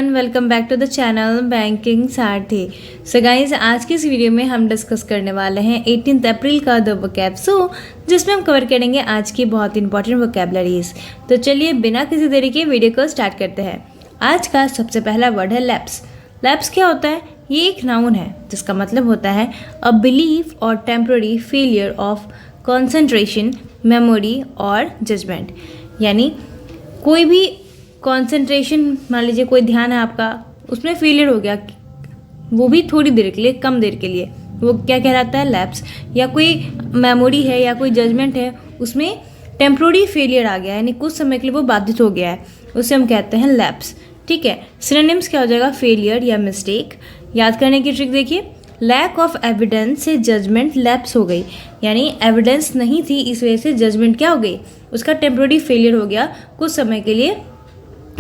Everyone, welcome back to the channel banking Sarathi. So guys, आज की इस वीडियो में हम डिस्कस करने वाले हैं 18 अप्रैल का द वोकैब जिसमें हम कवर करेंगे आज की बहुत इंपॉर्टेंट वोकैबलरीज। तो चलिए बिना किसी देरी के वीडियो को स्टार्ट करते हैं। आज का सबसे पहला वर्ड है लैप्स। लैप्स क्या होता है? ये एक नाउन है जिसका मतलब होता है अ बिलीफ और temporary failure of concentration, memory और जजमेंट। यानी कोई भी कॉन्सेंट्रेशन, मान लीजिए कोई ध्यान है आपका, उसमें फेलियर हो गया, वो भी थोड़ी देर के लिए, कम देर के लिए, वो क्या कहलाता है? लैप्स। या कोई मेमोरी है या कोई जजमेंट है, उसमें टेम्प्रोरी फेलियर आ गया है, यानी कुछ समय के लिए वो बाधित हो गया है, उसे हम कहते हैं लैप्स। ठीक है। सिनोनिम्स क्या हो जाएगा? फेलियर या मिस्टेक। याद करने की ट्रिक देखिए, लैक ऑफ एविडेंस से जजमेंट लैप्स हो गई, यानी एविडेंस नहीं थी, इस वजह से जजमेंट क्या हो गई? उसका टेम्प्रोरी फेलियर हो गया, कुछ समय के लिए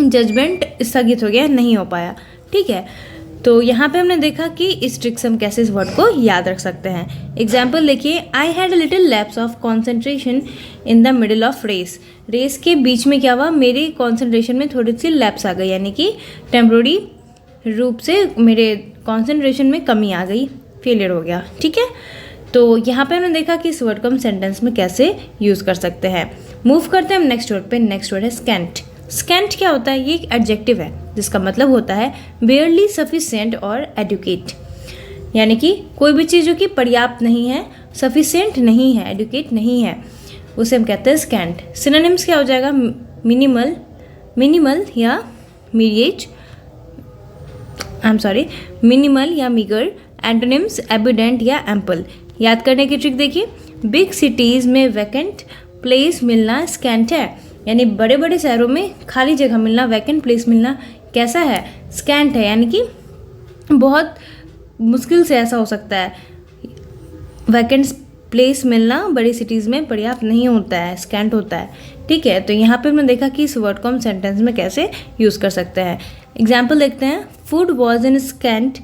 जजमेंट स्थगित हो गया, नहीं हो पाया। ठीक है। तो यहाँ पे हमने देखा कि इस ट्रिक से हम कैसे इस वर्ड को याद रख सकते हैं। एग्जाम्पल देखिए, I had a little lapse of concentration in the middle of race. Race के बीच में क्या हुआ? मेरी कॉन्सेंट्रेशन में थोड़ी सी लैप्स आ गई, यानी कि टेम्प्रोरी रूप से मेरे कॉन्सेंट्रेशन में कमी आ गई, फेलियर हो गया। ठीक है। तो यहाँ पे हमने देखा कि इस वर्ड को हम सेंटेंस में कैसे यूज़ कर सकते हैं। मूव करते हैं हम नेक्स्ट वर्ड पे। नेक्स्ट वर्ड है स्कैंट। स्कैंट क्या होता है? ये एक एडजेक्टिव है जिसका मतलब होता है बेयरली सफिशिएंट और एडुकेट, यानी कि कोई भी चीज़ जो कि पर्याप्त नहीं है, सफिशिएंट नहीं है, एडुकेट नहीं है, उसे हम कहते हैं स्कैंट। सिनोनिम्स क्या हो जाएगा? मिनिमल, मिनिमल या मीडिएट, मिनिमल या मीगर। एंटोनिम्स एविडेंट या एम्पल। याद करने की ट्रिक देखिए, बिग सिटीज़ में वैकेंट प्लेस मिलना स्कैंट है, यानी बड़े बड़े शहरों में खाली जगह मिलना, वैकेंट प्लेस मिलना कैसा है? स्कैंट है, यानी कि बहुत मुश्किल से ऐसा हो सकता है। वैकेंट प्लेस मिलना बड़ी सिटीज़ में पर्याप्त नहीं होता है, स्कैंट होता है। ठीक है। तो यहाँ पे हमने देखा कि इस वर्ड को हम सेंटेंस में कैसे यूज़ कर सकते हैं। एग्जाम्पल देखते हैं। Food was in scent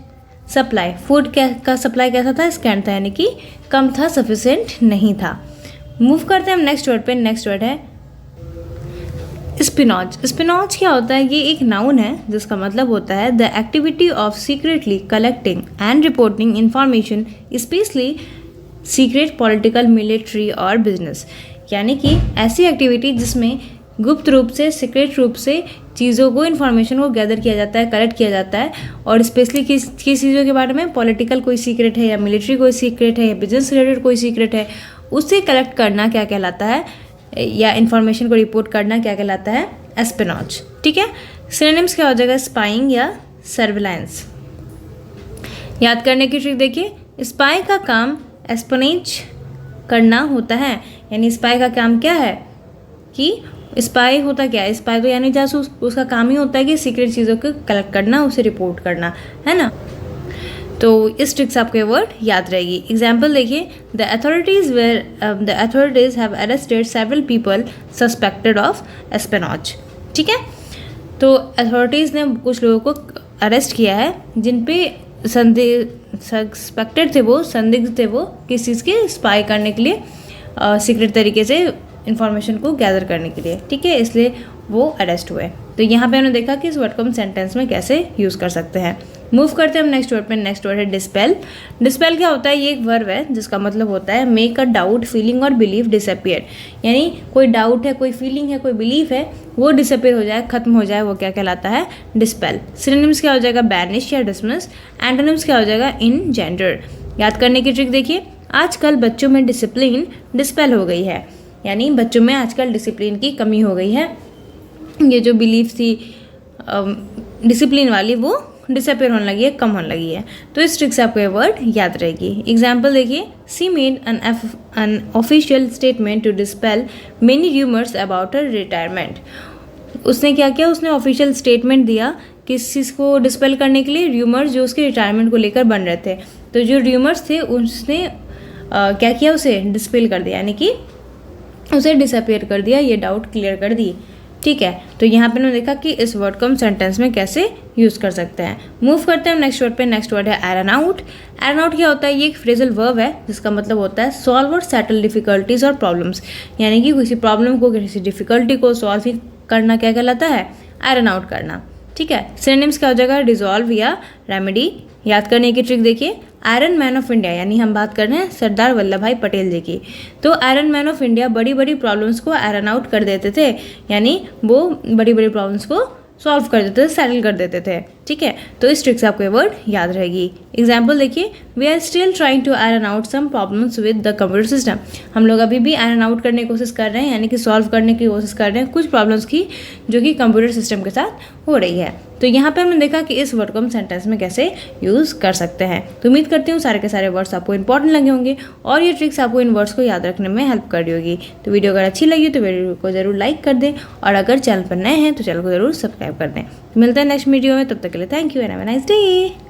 supply. Food का सप्लाई कैसा था? स्कैंट था, यानी कि कम था, सफिशिएंट नहीं था। मूव करते हैं हम नेक्स्ट वर्ड पे। नेक्स्ट वर्ड है स्पिनॉच। स्पिनॉच क्या होता है? ये एक नाउन है जिसका मतलब होता है the activity of secretly collecting and reporting information, specially secret, political, military और बिजनेस। यानी कि ऐसी एक्टिविटी जिसमें गुप्त रूप से, सीक्रेट रूप से चीज़ों को, इन्फॉर्मेशन को गैदर किया जाता है, कलेक्ट किया जाता है, और स्पेशली किस चीज़ों के बारे में? पॉलिटिकल कोई सीक्रेट है, या मिलिट्री कोई सीक्रेट है, या बिजनेस रिलेटेड कोई सीक्रेट है, उससे कलेक्ट करना क्या कहलाता है, या इन्फॉर्मेशन को रिपोर्ट करना क्या कहलाता है? एस्पिनॉच। ठीक है। सिनोनिम्स क्या हो जाएगा? स्पाइंग या सर्विलांस। याद करने की ट्रिक देखिए, स्पाई का काम एस्पिनेज करना होता है, यानी स्पाई का काम क्या है? कि स्पाई होता क्या है? स्पाई तो यानी जासूस, उसका काम ही होता है कि सीक्रेट चीज़ों को कलेक्ट करना, उसे रिपोर्ट करना, है ना। तो इस ट्रिक से आपको ये वर्ड याद रहेगी। एग्जाम्पल देखिए, the authorities have arrested several people suspected of espionage. ठीक है। तो अथॉरिटीज़ ने कुछ लोगों को अरेस्ट किया है जिन पे सस्पेक्टेड थे, वो संदिग्ध थे, वो किस चीज़ के? स्पाई करने के लिए, सीक्रेट तरीके से इन्फॉर्मेशन को गैदर करने के लिए। ठीक है। इसलिए वो अरेस्ट हुए। तो यहाँ पे हमने देखा कि इस वर्ड को हम सेंटेंस में कैसे यूज़ कर सकते हैं। मूव करते हैं हम नेक्स्ट वर्ड पे। नेक्स्ट वर्ड है डिस्पेल। डिस्पेल क्या होता है? ये एक वर्ब है जिसका मतलब होता है मेक अ डाउट, फीलिंग और बिलीफ डिसअपियर, यानी कोई डाउट है, कोई फीलिंग है, कोई बिलीफ है, वो डिसअपियर हो जाए, खत्म हो जाए, वो क्या कहलाता है? डिस्पेल। सिनोनिम्स क्या हो जाएगा? बैनिश या डिसमिस। एंटोनिम्स क्या हो जाएगा? इनजेंडर। याद करने की ट्रिक देखिए, आजकल बच्चों में डिसिप्लिन डिस्पेल हो गई है, यानी बच्चों में आजकल डिसिप्लिन की कमी हो गई है। ये जो बिलीफ थी डिसिप्लिन वाली, वो डिसअपियर होने लगी है, कम होने लगी है। तो इस ट्रिक से आपको ये वर्ड याद रहेगी। एग्जाम्पल देखिए, she made an official statement to dispel many rumours about her retirement. उसने क्या किया? उसने ऑफिशियल स्टेटमेंट दिया किस चीज़ को डिस्पेल करने के लिए? र्यूमर्स जो उसके रिटायरमेंट को लेकर बन रहे थे। तो जो र्यूमर्स थे उसने क्या किया? उसे डिस्पेल कर दिया, यानी कि उसे डिसअपियर कर दिया, ये डाउट क्लियर कर दी। ठीक है। तो यहाँ पे हमने देखा कि इस वर्ड को हम सेंटेंस में कैसे यूज़ कर सकते हैं। मूव करते हैं नेक्स्ट वर्ड पे। नेक्स्ट वर्ड है आयरन आउट। आयरन आउट क्या होता है? ये एक फ्रेजल वर्ब है जिसका मतलब होता है सॉल्व और सेटल डिफिकल्टीज और प्रॉब्लम्स, यानी कि किसी प्रॉब्लम को, किसी डिफिकल्टी को सॉल्व करना क्या कहलाता है? आयरन आउट करना। ठीक है। सिनोनिम्स क्या हो जाएगा, डिजॉल्व या रेमेडी। याद करने की ट्रिक देखिए, आयरन मैन ऑफ इंडिया यानी हम बात कर रहे हैं सरदार वल्लभ भाई पटेल जी की। तो आयरन मैन ऑफ इंडिया बड़ी बड़ी प्रॉब्लम्स को आयरन आउट कर देते थे, यानी वो बड़ी बड़ी प्रॉब्लम्स को सॉल्व कर देते थे, सेटल कर देते थे। ठीक है, तो इस ट्रिक से आपको ये वर्ड याद रहेगी। एग्जाम्पल देखिए, we are still trying to iron out some problems with the computer system. हम लोग अभी भी आयरन आउट करने की कोशिश कर रहे हैं, यानी कि सॉल्व करने की कोशिश कर रहे हैं कुछ प्रॉब्लम्स की जो कि कंप्यूटर सिस्टम के साथ हो रही है। तो यहाँ पे हमने देखा कि इस वर्ड को हम सेंटेंस में कैसे यूज़ कर सकते हैं। तो उम्मीद करती हूँ सारे के सारे वर्ड्स आपको इंपॉर्टेंट लगे होंगे और ये ट्रिक्स आपको इन वर्ड्स को याद रखने में हेल्प कर रही होगी। तो वीडियो अगर अच्छी लगी तो वीडियो को जरूर लाइक कर दें और अगर चैनल पर नए हैं तो चैनल को जरूर सब्सक्राइब कर दें। मिलते हैं नेक्स्ट वीडियो में, तब तक के लिए thank you and have a nice day.